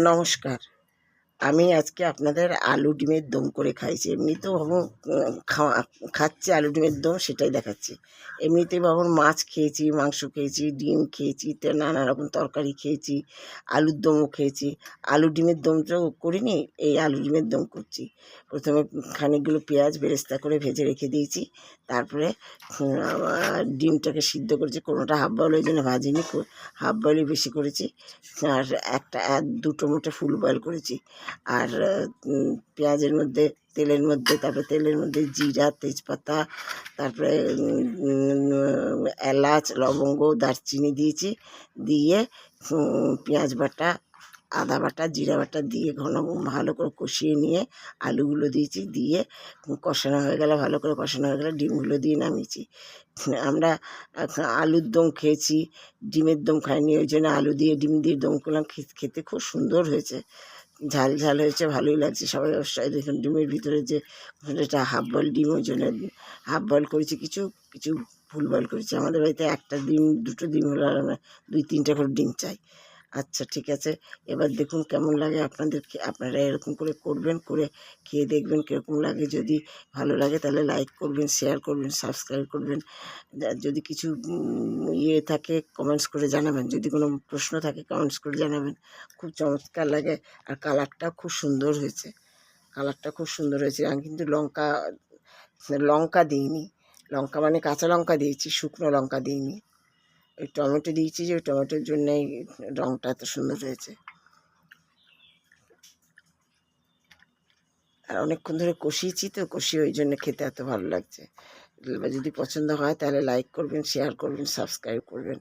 নমস্কার। আমি আজকে আপনাদের আলু ডিমের দম করে খাইছি। এমনিতেও ভাবুন খাচ্ছি আলু ডিমের দম, সেটাই দেখাচ্ছি। এমনিতে ভাবুন মাছ খেয়েছি, মাংস খেয়েছি, ডিম খেয়েছি, নানা রকম তরকারি খেয়েছি, আলুর দমও খেয়েছি। আলু ডিমের দম তো করিনি, এই আলু ডিমের দম করছি। প্রথমে খানিকগুলো পেঁয়াজ বেরেস্তা করে ভেজে রেখে দিয়েছি। তারপরে ডিমটাকে সিদ্ধ করেছি, কোনোটা হাফ বয়েল, ওই জন্য ভাজিনি, হাফ বয়েলই বেশি করেছি। আর দুটো মোটে ফুল বয়েল করেছি। আর পেঁয়াজের মধ্যে, তারপরে তেলের মধ্যে জিরা, তেজপাতা, তারপরে এলাচ, লবঙ্গ, দারচিনি দিয়েছি। দিয়ে পেঁয়াজ বাটা, আদা বাটা, জিরা বাটা দিয়ে ভালো করে কষিয়ে নিয়ে আলুগুলো দিয়েছি। দিয়ে কষানো হয়ে গেলে, ভালো করে কষানো হয়ে গেলে ডিমগুলো দিয়ে নামিয়েছি। আমরা আলুর দম খেয়েছি, ডিমের দম খাইনি, ওই জন্য আলু দিয়ে ডিম দিয়ে দম করলাম। খেতে খুব সুন্দর হয়েছে, ঝাল ঝাল হয়েছে, ভালোই লাগছে। সবাই অবশ্যই দেখুন, ডিমের ভিতরে যে এটা হাফ বয়েল ডিম, ওই জন্য হাফ বয়েল করেছি, কিছু কিছু ফুল বয়েল করেছি। আমাদের বাড়িতে একটা ডিম, দুটো ডিম হলে আর আমরা 2-3টা করে ডিম চাই। আচ্ছা, ঠিক আছে। এবার দেখুন কেমন লাগে আপনাদেরকে। আপনারা এরকম করে করবেন, করে খেয়ে দেখবেন কীরকম লাগে। যদি ভালো লাগে তাহলে লাইক করবেন, শেয়ার করবেন, সাবস্ক্রাইব করবেন। যদি কিছু থাকে কমেন্টস করে জানাবেন, যদি কোনো প্রশ্ন থাকে কমেন্টস করে জানাবেন। খুব চমৎকার লাগে, আর কালারটাও খুব সুন্দর হয়েছে। আমি কিন্তু লঙ্কা দিইনি। লঙ্কা মানে কাঁচা লঙ্কা দিয়েছি, শুকনো লঙ্কা দিইনি। ওই টমেটো দিয়েছি, যে ওই টমেটোর জন্যই রঙটা এত সুন্দর হয়েছে। আর অনেকক্ষণ ধরে কষিয়েছি তো, কষিয়ে ওই জন্য খেতে এত ভালো লাগছে। যদি পছন্দ হয় তাহলে লাইক করবেন, শেয়ার করবেন, সাবস্ক্রাইব করবেন।